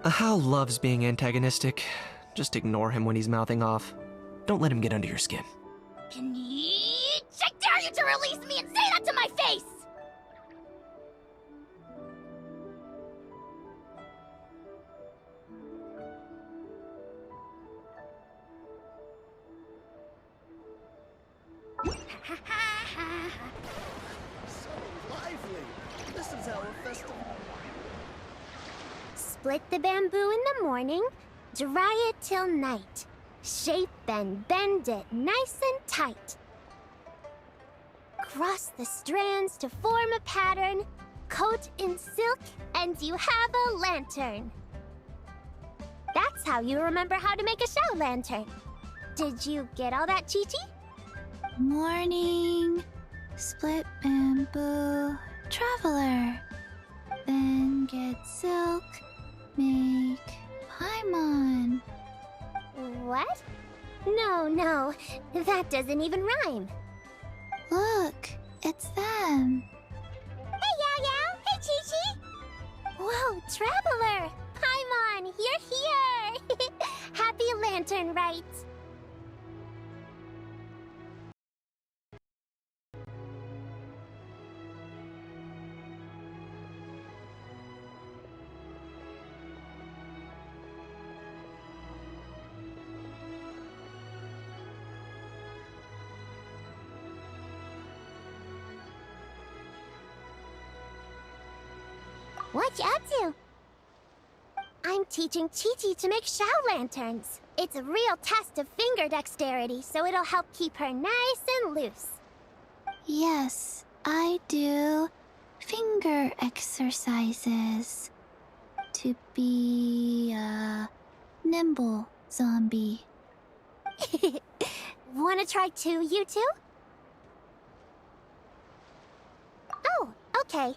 Hal loves being antagonistic. Just ignore him when he's mouthing off. Don't let him get under your skin. I dare you to release me and say that to my face! So lively. This is our festival. Split the bamboo in the morning, dry it till night. Shape and bend it nice and tight. Cross the strands to form a pattern, coat in silk, and you have a lantern. That's how you remember how to make a show lantern. Did you get all that, Chi-Chi? Morning, split bamboo, traveler. Then get silk, make paimon. What? No, that doesn't even rhyme. Look, it's them. Hey, Yao Yao! Hey, Chi-Chi! Whoa, Traveler! Paimon, you're here! Happy Lantern Rite! What you up to? I'm teaching Chi-Chi to make show lanterns. It's a real test of finger dexterity, so it'll help keep her nice and loose. Yes, I do finger exercises to be a nimble zombie. Wanna try too, you two? Oh, okay.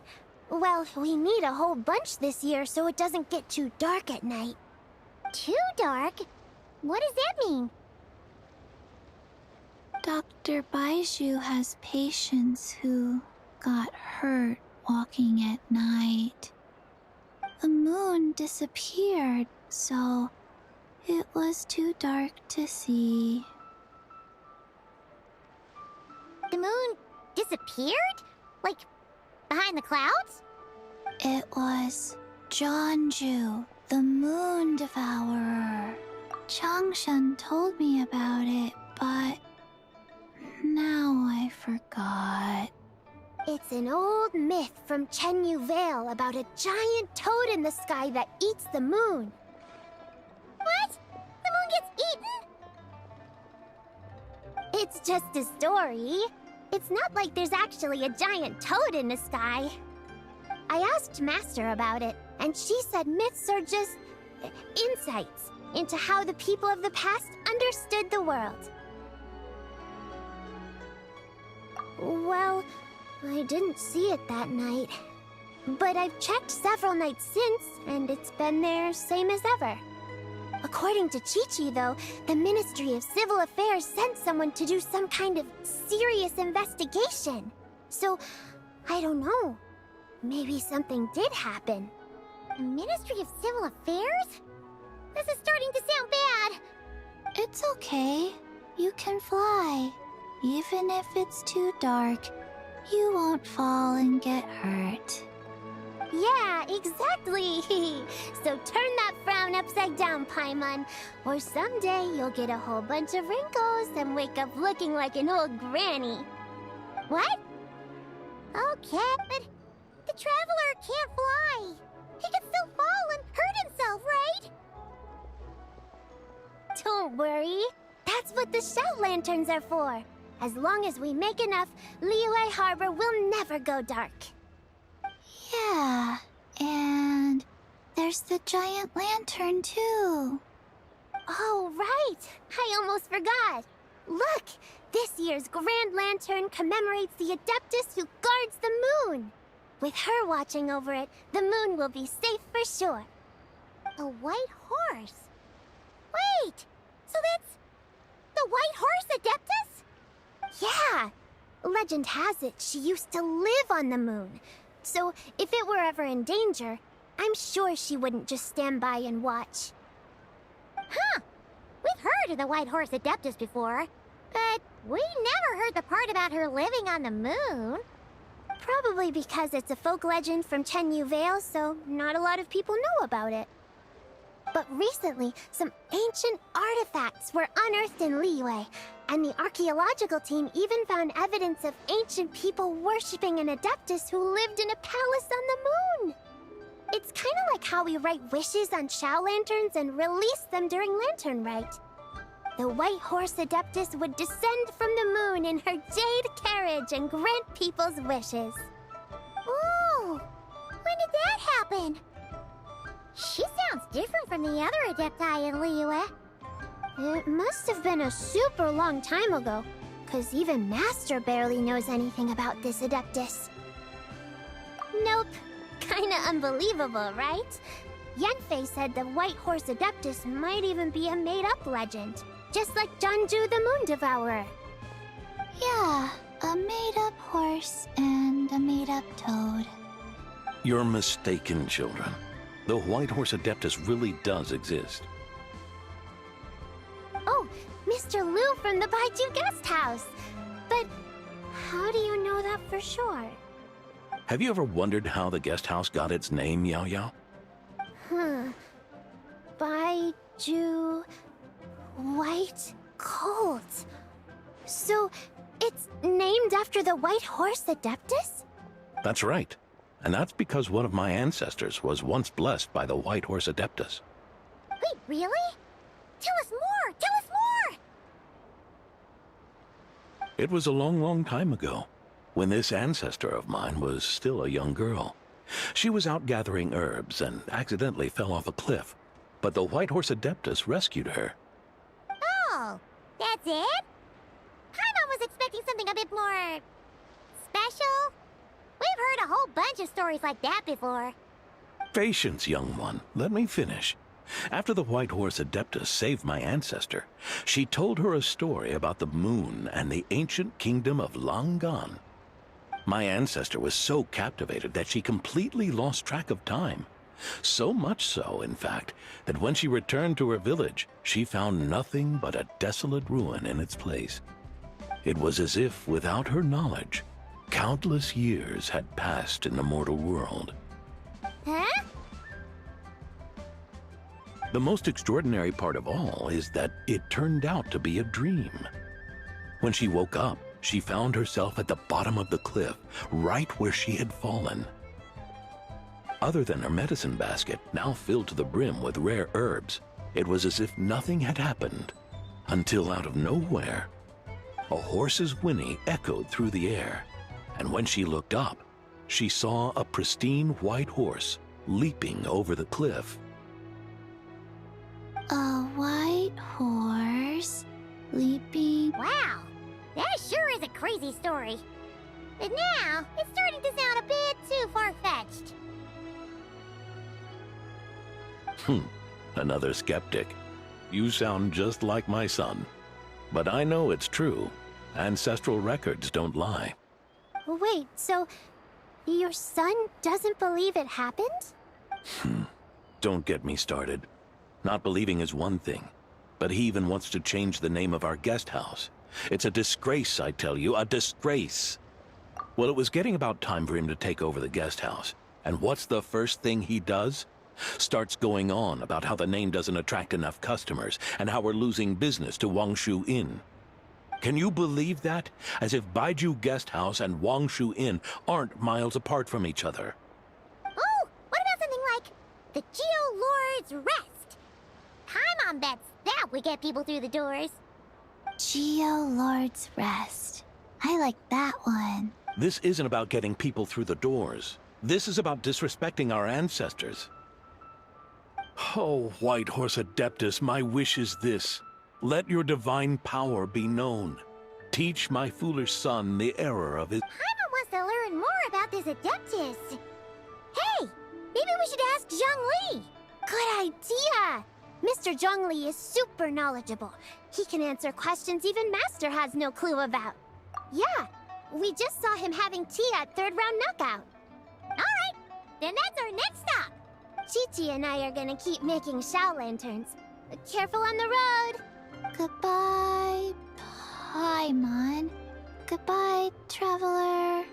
Well, we need a whole bunch this year so it doesn't get too dark at night. Too dark? What does that mean? Dr. Baiju has patients who got hurt walking at night. The moon disappeared, so it was too dark to see. The moon disappeared? Like, behind the clouds? It was Jeonju, the moon devourer. Changshan told me about it, but now I forgot. It's an old myth from Chenyu Vale about a giant toad in the sky that eats the moon. What? The moon gets eaten? It's just a story. It's not like there's actually a giant toad in the sky. I asked Master about it, and she said myths are just insights into how the people of the past understood the world. Well, I didn't see it that night. But I've checked several nights since, and it's been there same as ever. According to Chi-Chi, though, the Ministry of Civil Affairs sent someone to do some kind of serious investigation. So, I don't know. Maybe something did happen. The Ministry of Civil Affairs? This is starting to sound bad. It's okay. You can fly. Even if it's too dark, you won't fall and get hurt. Yeah, exactly. So turn that frown upside down, Paimon. Or someday you'll get a whole bunch of wrinkles and wake up looking like an old granny. What? Okay, but the Traveler can't fly. He can still fall and hurt himself, right? Don't worry. That's what the show lanterns are for. As long as we make enough, Liyue Harbor will never go dark. Yeah, and there's the giant lantern too. Oh, right! I almost forgot. Look! This year's Grand Lantern commemorates the Adeptus who guards the moon. With her watching over it, the moon will be safe for sure. A white horse? Wait! So that's the white horse Adeptus? Yeah! Legend has it she used to live on the moon. So if it were ever in danger, I'm sure she wouldn't just stand by and watch. Huh. We've heard of the White Horse Adeptus before, but we never heard the part about her living on the moon. Probably because it's a folk legend from Chenyu Vale, so not a lot of people know about it. But recently, some ancient artifacts were unearthed in Liyue, and the archaeological team even found evidence of ancient people worshipping an Adeptus who lived in a palace on the moon. It's kind of like how we write wishes on Shao lanterns and release them during Lantern Rite. The White Horse Adeptus would descend from the moon in her jade carriage and grant people's wishes. Ooh! When did that happen? She sounds different from the other Adepti in Liyue. It must have been a super long time ago, because even Master barely knows anything about this Adeptus. Nope. Kinda unbelievable, right? Yanfei said the White Horse Adeptus might even be a made-up legend, just like Janju the Moon Devourer. Yeah, a made-up horse and a made-up toad. You're mistaken, children. The White Horse Adeptus really does exist. Oh, Mr. Liu from the Baiju Guest House! But how do you know that for sure? Have you ever wondered how the guest house got its name, Yao Yao? Baiju... White Colt. So, it's named after the White Horse Adeptus? That's right. And that's because one of my ancestors was once blessed by the White Horse Adeptus. Wait, really? Tell us more! Tell us more! It was a long, long time ago, when this ancestor of mine was still a young girl. She was out gathering herbs and accidentally fell off a cliff, but the White Horse Adeptus rescued her. Oh, that's it? Paimon was expecting something a bit more... special? We've heard a whole bunch of stories like that before. Patience, young one. Let me finish. After the White Horse Adeptus saved my ancestor, she told her a story about the moon and the ancient kingdom of Langan. My ancestor was so captivated that she completely lost track of time. So much so, in fact, that when she returned to her village, she found nothing but a desolate ruin in its place. It was as if, without her knowledge, countless years had passed in the mortal world. Huh? The most extraordinary part of all is that it turned out to be a dream. When she woke up, she found herself at the bottom of the cliff, right where she had fallen. Other than her medicine basket, now filled to the brim with rare herbs, it was as if nothing had happened, until out of nowhere, a horse's whinny echoed through the air, and when she looked up, she saw a pristine white horse leaping over the cliff. A white horse leaping. Wow, that sure is a crazy story. But now, it's starting to sound a bit too far-fetched. Another skeptic. You sound just like my son. But I know it's true. Ancestral records don't lie. Wait, so your son doesn't believe it happened? Don't get me started. Not believing is one thing, but he even wants to change the name of our guest house. It's a disgrace, I tell you, a disgrace. Well, it was getting about time for him to take over the guest house. And what's the first thing he does? Starts going on about how the name doesn't attract enough customers and how we're losing business to Wangshu Inn. Can you believe that? As if Baiju Guest House and Wangshu Inn aren't miles apart from each other. Oh, what about something like the Geo Lord's Rest? Paimon bets that would get people through the doors. Geo Lord's Rest. I like that one. This isn't about getting people through the doors. This is about disrespecting our ancestors. Oh, White Horse Adeptus, my wish is this. Let your divine power be known. Teach my foolish son the error of his... Paimon wants to learn more about this Adeptus. Hey, maybe we should ask Zhang Li. Good idea! Mr. Zhongli is super knowledgeable. He can answer questions even Master has no clue about. Yeah, we just saw him having tea at third round knockout. All right, then that's our next stop. Chi-Chi and I are gonna keep making Shao lanterns. Careful on the road! Goodbye, Paimon. Goodbye, traveler.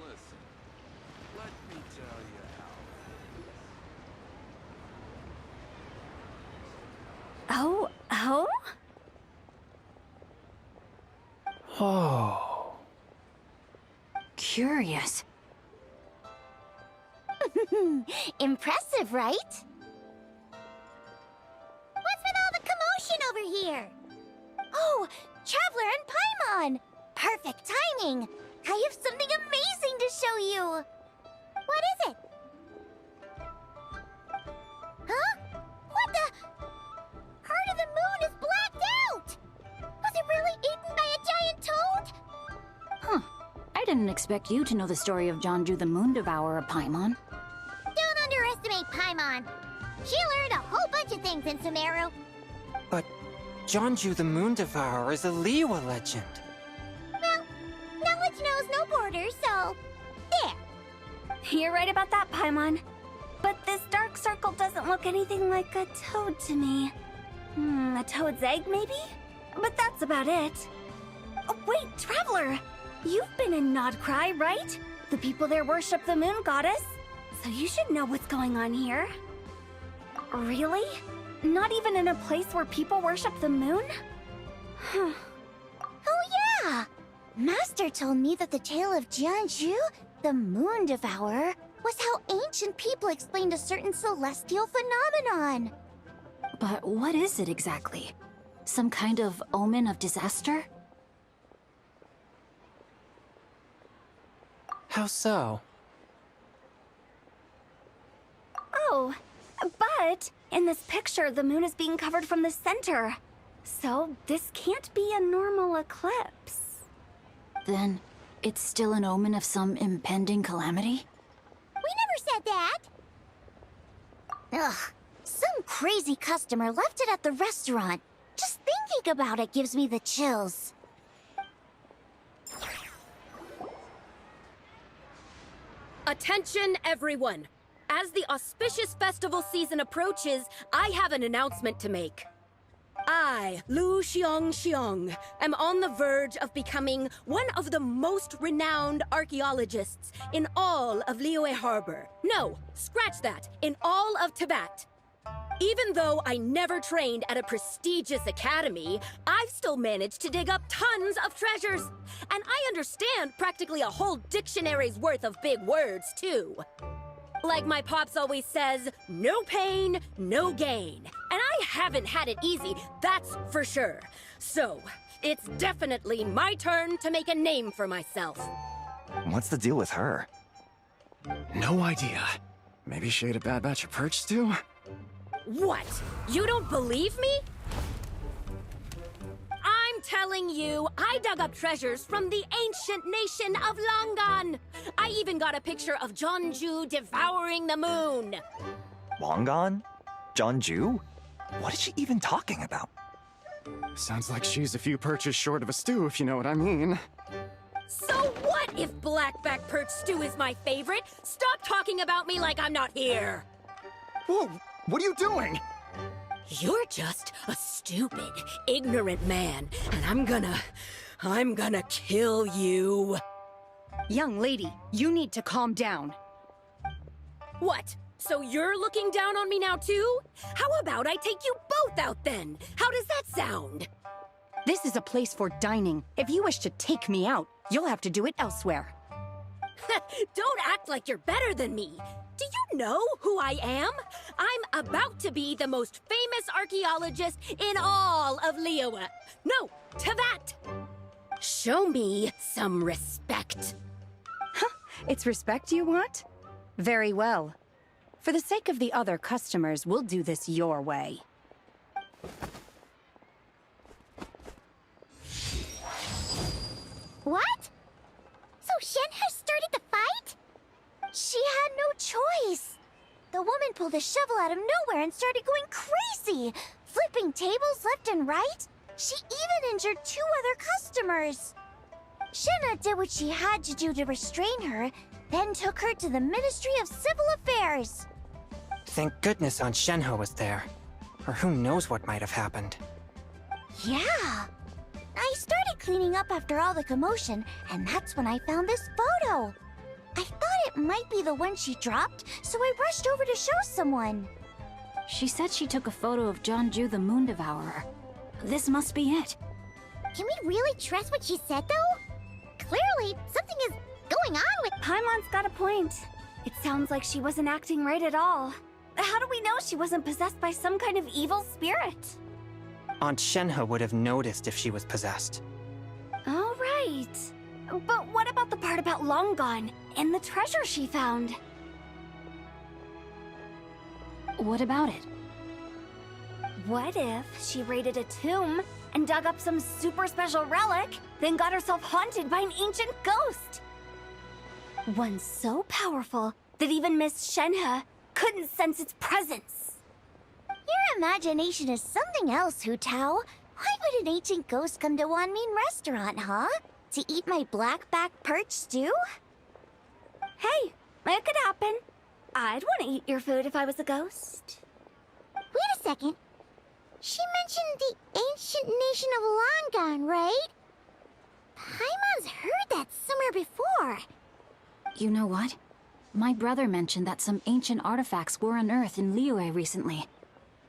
Listen, let me tell you how. Oh? Oh. Curious. Impressive, right? What's with all the commotion over here? Oh, Traveler and Paimon! Perfect timing! I have something amazing to show you! What is it? Huh? What the? Part of the moon is blacked out! Was it really eaten by a giant toad? Huh. I didn't expect you to know the story of Jonju the Moon Devourer, Paimon. Don't underestimate Paimon. She learned a whole bunch of things in Sumeru. But Jonju the Moon Devourer is a Liyue legend. Well, knowledge knows no borders, so... there. You're right about that, Paimon. But this dark circle doesn't look anything like a toad to me. A toad's egg, maybe? But that's about it. Oh, wait, Traveler! You've been in Nodcry, right? The people there worship the moon goddess. So you should know what's going on here. Really? Not even in a place where people worship the moon? Oh yeah! Master told me that the tale of Jianzhu, the Moon Devourer, was how ancient people explained a certain celestial phenomenon. But what is it exactly? Some kind of omen of disaster? How so? Oh, but in this picture, the moon is being covered from the center. So this can't be a normal eclipse. Then it's still an omen of some impending calamity? We never said that! Ugh, some crazy customer left it at the restaurant. Just thinking about it gives me the chills. Attention, everyone! As the auspicious festival season approaches, I have an announcement to make. I, Lu Xiong, am on the verge of becoming one of the most renowned archaeologists in all of Liyue Harbor. No, scratch that, in all of Tibet. Even though I never trained at a prestigious academy, I've still managed to dig up tons of treasures. And I understand practically a whole dictionary's worth of big words, too. Like my pops always says, no pain, no gain. And I haven't had it easy, that's for sure. So, it's definitely my turn to make a name for myself. What's the deal with her? No idea. Maybe she ate a bad batch of perch stew? What? You don't believe me? I'm telling you, I dug up treasures from the ancient nation of Longan. I even got a picture of Jeonju devouring the moon. Longan? Jeonju? What is she even talking about? Sounds like she's a few perches short of a stew, if you know what I mean. So what if blackback perch stew is my favorite? Stop talking about me like I'm not here. Whoa, what are you doing? You're just a stupid, ignorant man, and I'm gonna kill you. Young lady, you need to calm down. What? So you're looking down on me now too? How about I take you both out then? How does that sound? This is a place for dining. If you wish to take me out, you'll have to do it elsewhere. Don't act like you're better than me. Do you know who I am? I'm about to be the most famous archaeologist in all of Liyue. No, Tevat! Show me some respect. It's respect you want? Very well. For the sake of the other customers, we'll do this your way. What? So Shen has started the fight? She had no choice. The woman pulled a shovel out of nowhere and started going crazy, flipping tables left and right. She even injured 2 other customers. Shenna did what she had to do to restrain her, then took her to the Ministry of Civil Affairs. Thank goodness Aunt Shenhe was there. Or who knows what might have happened. Yeah. I started cleaning up after all the commotion, and that's when I found this photo. I thought it might be the one she dropped, so I rushed over to show someone. She said she took a photo of Jeonju the Moon Devourer. This must be it. Can we really trust what she said, though? Clearly, something is going on with... Paimon's got a point. It sounds like she wasn't acting right at all. How do we know she wasn't possessed by some kind of evil spirit? Aunt Shenhe would have noticed if she was possessed. All right. But what about the part about Longan and the treasure she found? What about it? What if she raided a tomb and dug up some super special relic, then got herself haunted by an ancient ghost? One so powerful that even Miss Shenhe couldn't sense its presence. Your imagination is something else, Hu Tao. Why would an ancient ghost come to Wanmin restaurant, huh? To eat my blackback perch stew? Hey, it could happen. I'd want to eat your food if I was a ghost. Wait a second. She mentioned the ancient nation of Longan, right? Paimon's heard that somewhere before. You know what? My brother mentioned that some ancient artifacts were unearthed in Liyue recently.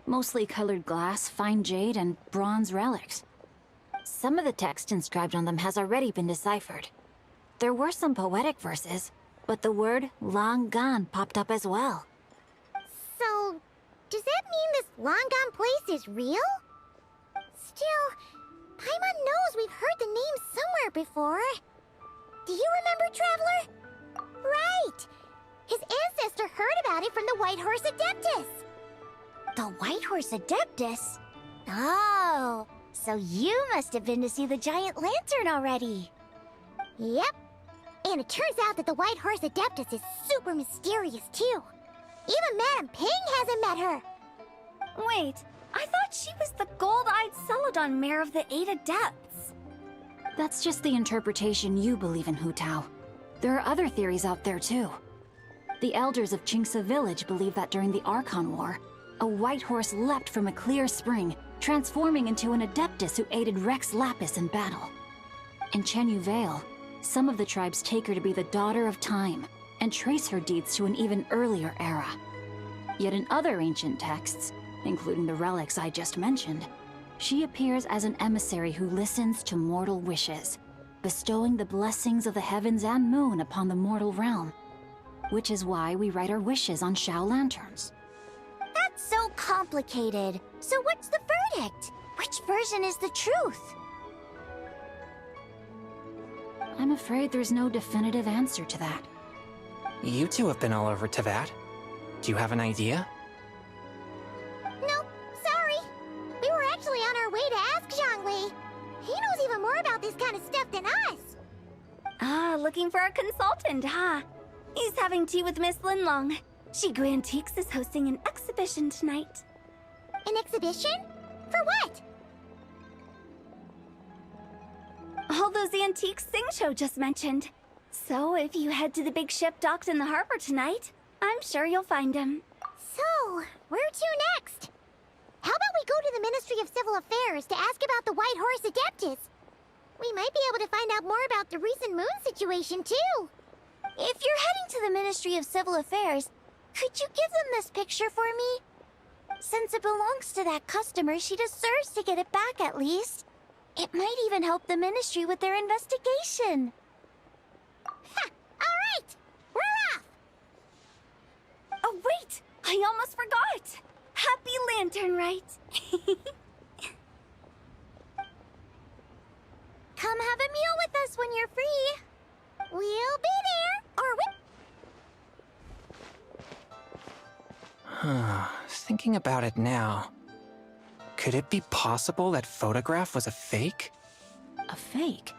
Mostly colored glass, fine jade, and bronze relics. Some of the text inscribed on them has already been deciphered. There were some poetic verses, but the word Longan popped up as well. So, does that mean this Longan place is real? Still, Paimon knows we've heard the name somewhere before. Do you remember, Traveler? Right! His ancestor heard about it from the White Horse Adeptus. The White Horse Adeptus? Oh, so you must have been to see the giant lantern already. Yep. And it turns out that the White Horse Adeptus is super mysterious, too. Even Madame Ping hasn't met her. Wait, I thought she was the gold-eyed Celadon mare of the 8 Adepts. That's just the interpretation you believe in, Hu Tao. There are other theories out there, too. The elders of Qingce village believe that during the Archon War, a white horse leapt from a clear spring, transforming into an Adeptus who aided Rex Lapis in battle. In Chenyu Vale, some of the tribes take her to be the daughter of time, and trace her deeds to an even earlier era. Yet in other ancient texts, including the relics I just mentioned, she appears as an emissary who listens to mortal wishes, bestowing the blessings of the heavens and moon upon the mortal realm. Which is why we write our wishes on Shao lanterns. That so-called complicated. So what's the verdict? Which version is the truth? I'm afraid there's no definitive answer to that. You two have been all over Tevat. Do you have an idea? Nope, sorry. We were actually on our way to ask Zhongli. He knows even more about this kind of stuff than us. Ah, looking for a consultant, huh? He's having tea with Miss Linlong. Shigu Antiques is hosting an exhibition tonight. An exhibition? For what? All those antiques Sing just mentioned. So if you head to the big ship docked in the harbor tonight, I'm sure you'll find him. So, where to next? How about we go to the Ministry of Civil Affairs to ask about the White Horse Adeptus? We might be able to find out more about the recent moon situation, too. If you're heading to the Ministry of Civil Affairs, could you give them this picture for me? Since it belongs to that customer, she deserves to get it back at least. It might even help the Ministry with their investigation. Ha! Alright! We're off! Oh, wait! I almost forgot! Happy Lantern, Rite? Come have a meal with us when you're free. We'll be there, or Thinking about it now, could it be possible that photograph was a fake? A fake?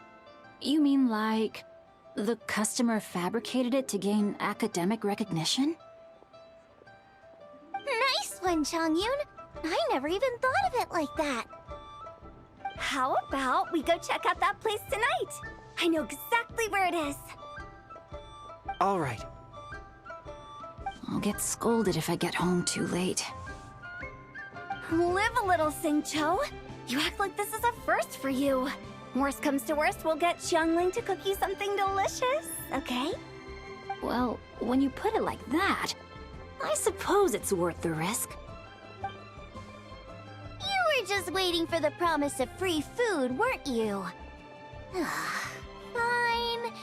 You mean like the customer fabricated it to gain academic recognition? Nice one, Changyun. I never even thought of it like that. How about we go check out that place tonight? I know exactly where it is. All right. I'll get scolded if I get home too late. Live a little, Sing-Cho. You act like this is a first for you. Worst comes to worst, we'll get Xiangling to cook you something delicious, okay? Well, when you put it like that, I suppose it's worth the risk. You were just waiting for the promise of free food, weren't you? Fine.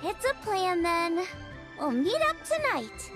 It's a plan then. We'll meet up tonight.